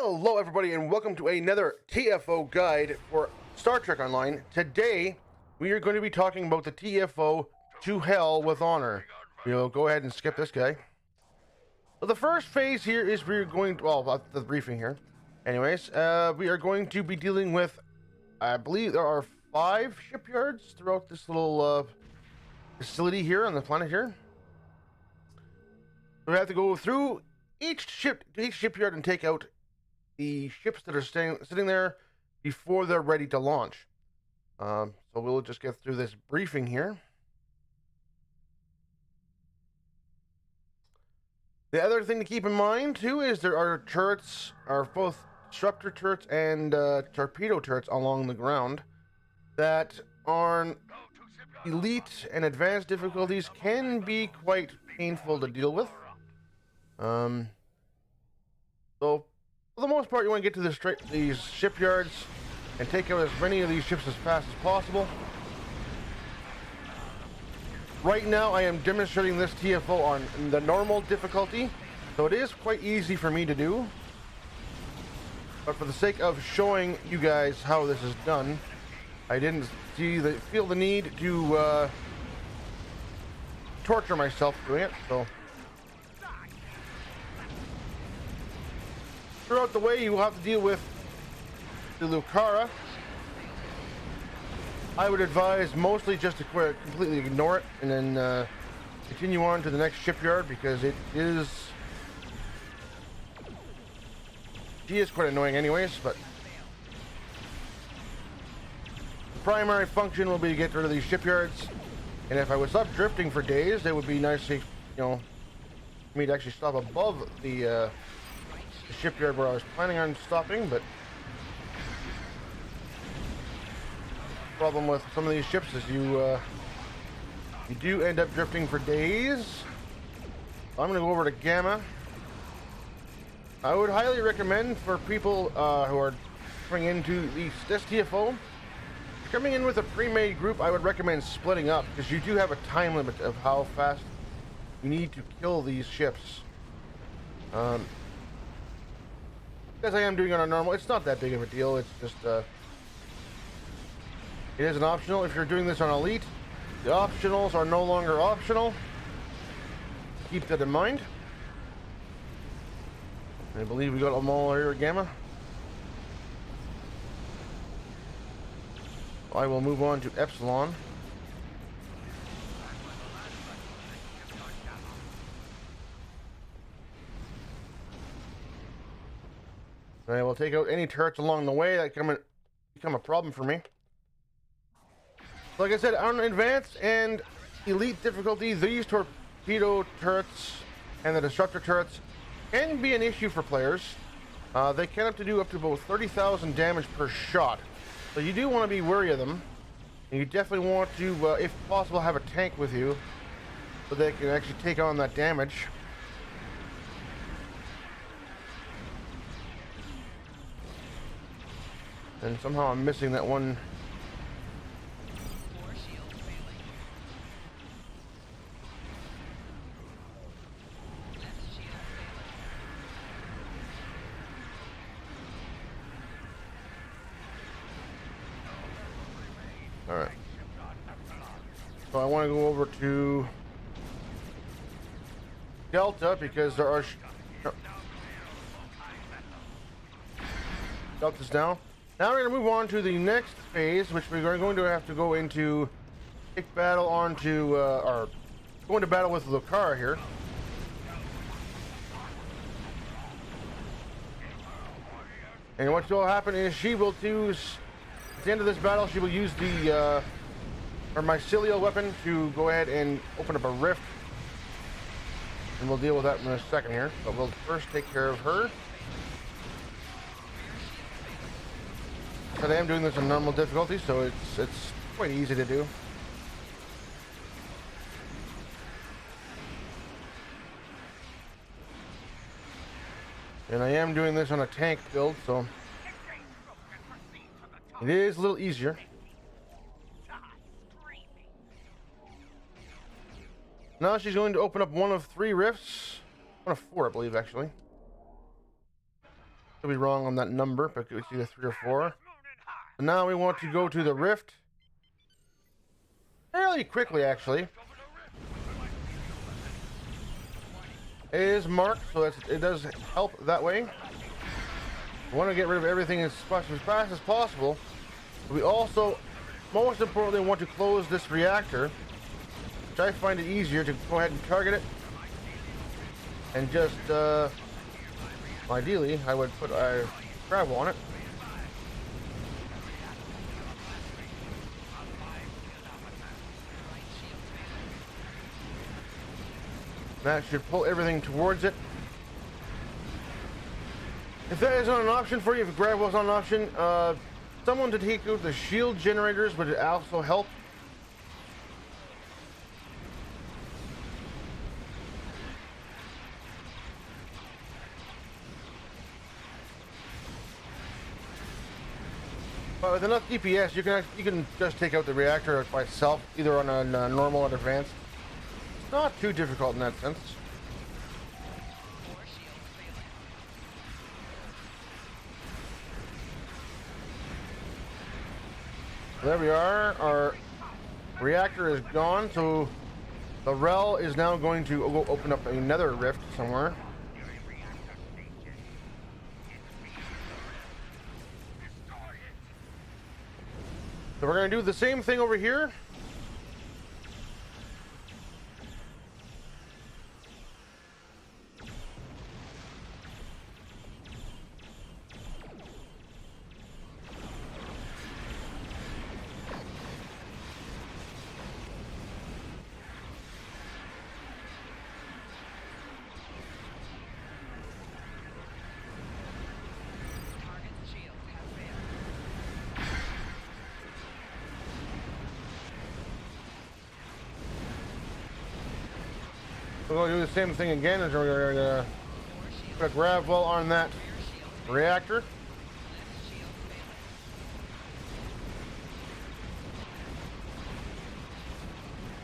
Hello everybody and welcome to another TFO guide for Star Trek Online. Today we are going to be talking about the TFO To Hell with Honor. We'll go ahead and skip this guy. So the first phase here is we're going to, well, the briefing here. Anyways, we are going to be dealing with, I believe there are 5 shipyards throughout this little facility here on the planet here. We have to go through each shipyard and take out the ships that are sitting there before they're ready to launch. So we'll just get through this briefing here. The other thing to keep in mind too is there are turrets, are both disruptor turrets and torpedo turrets along the ground that on elite and advanced difficulties can be quite painful to deal with. So for the most part, you want to get to these shipyards and take out as many of these ships as fast as possible. Right now, I am demonstrating this TFO on the normal difficulty, so it is quite easy for me to do. But for the sake of showing you guys how this is done, I didn't feel the need to torture myself doing it, so. Throughout the way, you will have to deal with the Lucara. I would advise mostly just to completely ignore it and then continue on to the next shipyard because she is quite annoying anyways, but the primary function will be to get rid of these shipyards. And if I was up drifting for days, it would be nice to, for me to actually stop above the shipyard where I was planning on stopping, but the problem with some of these ships is you do end up drifting for days. I'm going to go over to Gamma. I would highly recommend for people who are coming into this TFO, coming in with a pre-made group, I would recommend splitting up because you do have a time limit of how fast you need to kill these ships. As I am doing on a normal, it's not that big of a deal. It's just it is an optional. If you're doing this on elite, the optionals are no longer optional. Keep that in mind. I believe we got them all here at Gamma. I will move on to Epsilon. I will take out any turrets along the way that become a problem for me. Like I said, on advanced and elite difficulty, these torpedo turrets and the disruptor turrets can be an issue for players. They can do up to about 30,000 damage per shot. So you do want to be wary of them. And you definitely want to, if possible, have a tank with you so they can actually take on that damage. And somehow I'm missing that one. All right. So I want to go over to Delta because there are Delta's down. Now we're going to move on to the next phase, which we're going to have to go into, take battle onto, or go into battle with Lucara here. And what will happen is she will use, at the end of this battle, she will use her mycelial weapon to go ahead and open up a rift. And we'll deal with that in a second here. But we'll first take care of her. But I am doing this on normal difficulty, so it's quite easy to do. And I am doing this on a tank build, so it is a little easier. Now she's going to open up one of 3 rifts. One of 4, I believe, actually. Could be wrong on that number, but it's either 3 or 4. And now we want to go to the rift fairly quickly, actually. It is marked, so it does help that way. We want to get rid of everything as fast as possible. We also, most importantly, want to close this reactor, which I find it easier to go ahead and target it. And just, ideally, I would put a gravel on it. That should pull everything towards it. If that is not an option for you, if gravel is not an option, someone to take out the shield generators would also help. But with enough DPS, you can just take out the reactor by itself, either on a normal or advanced. Not too difficult in that sense. There we are. Our reactor is gone, so the rel is now going to go open up another rift somewhere. So we're going to do the same thing over here. We're going to do the same thing again as we're going to put a gravel on that reactor.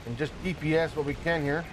And just DPS what we can here.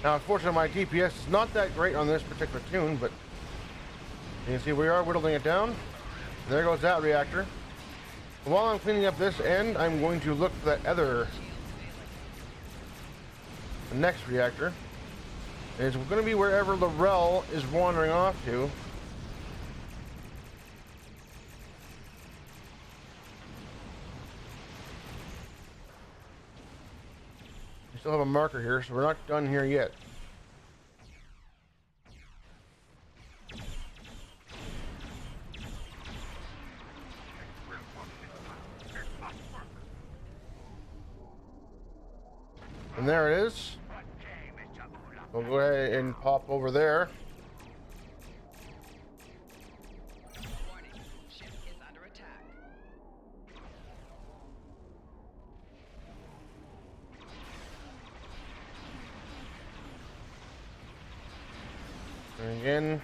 Now, unfortunately, my DPS is not that great on this particular tune, but you can see we are whittling it down. There goes that reactor. While I'm cleaning up this end, I'm going to look for that other, the next reactor. It's going to be wherever the rel is wandering off to. We still have a marker here, so we're not done here yet. And there it is. We'll go ahead and pop over there. Warning, ship is under attack. And again.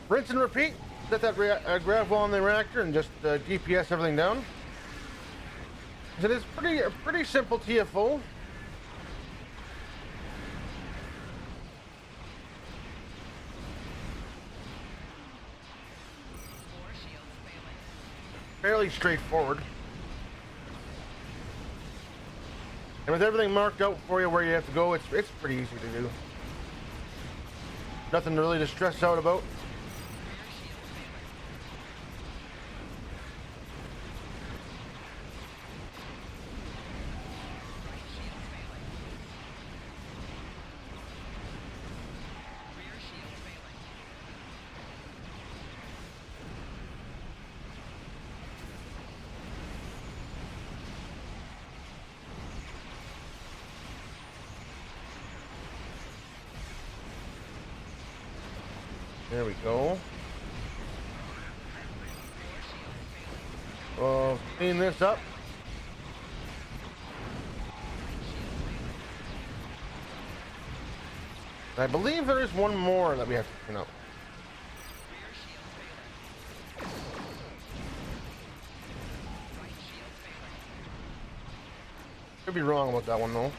Rinse and repeat. Set that gravel on the reactor and just DPS everything down. So it is pretty simple TFO. Fairly straightforward. And with everything marked out for you where you have to go, it's pretty easy to do. Nothing really to stress out about. There we go. We'll clean this up. I believe there is one more that we have to clean up. Rear shield failing. Right shield failing. Could be wrong about that one though. Rear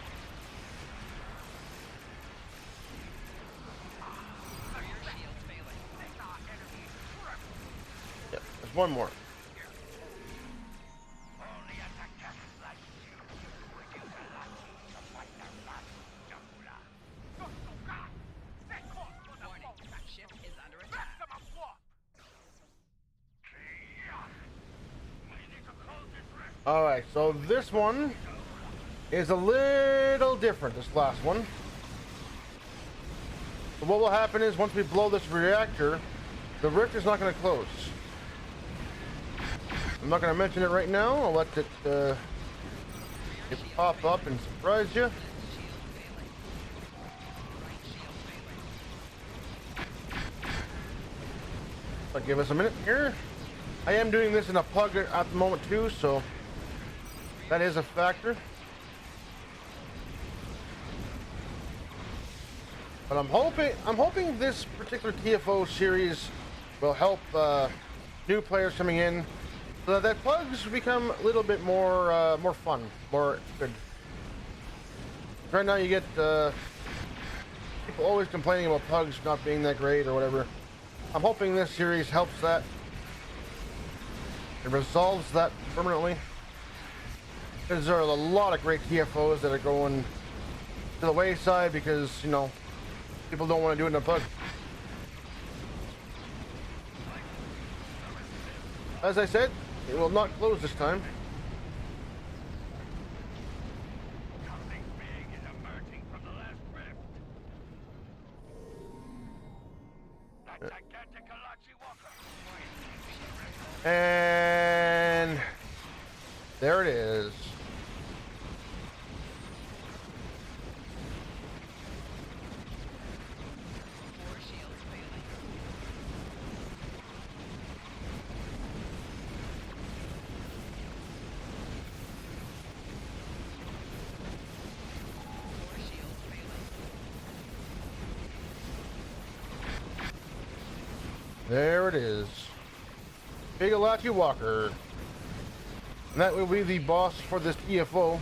shield failing. Yep, there's one more. Warning. Ship is under attack. Alright, so this one is a little different, this last one. So what will happen is once we blow this reactor, the rift is not going to close. I'm not going to mention it right now. I'll let it pop up and surprise you. Shield failing. Right shield failing. But give us a minute here. I am doing this in a plug at the moment too, so that is a factor. But I'm hoping this particular TFO series will help new players coming in, so that plugs become a little bit more more fun, more good. Right now you get people always complaining about plugs not being that great or whatever. I'm hoping this series helps that. It resolves that permanently. Because there are a lot of great TFOs that are going to the wayside because, you know, people don't want to do it in a plug. As I said, it will not close this time. Something big is emerging from the last rift. That gigantic Galaxy Walker. And there it is. Core shields failing. Core shields failing. There it is. Big Galaxy Walker. And that will be the boss for this TFO.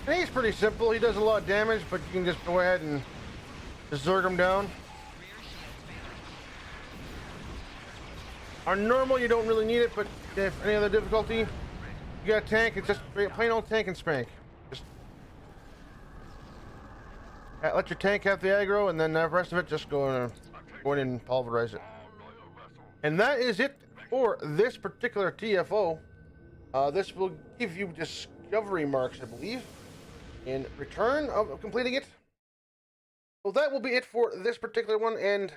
And he's pretty simple. He does a lot of damage, but you can just go ahead and just zerg him down. Rear shields failing. On normal, you don't really need it, but if any other difficulty, you got a tank, it's just plain old tank and spank. Just let your tank have the aggro, and then the rest of it just go in and pulverize it. And that is it for this particular TFO. This will give you discovery marks, I believe, in return of completing it. So that will be it for this particular one, and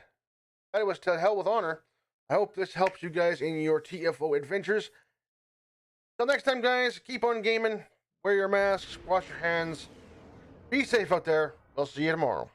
that was to hell with honor. I hope this helps you guys in your TFO adventures. Till next time, guys, keep on gaming, wear your masks, wash your hands, be safe out there. We'll see you tomorrow.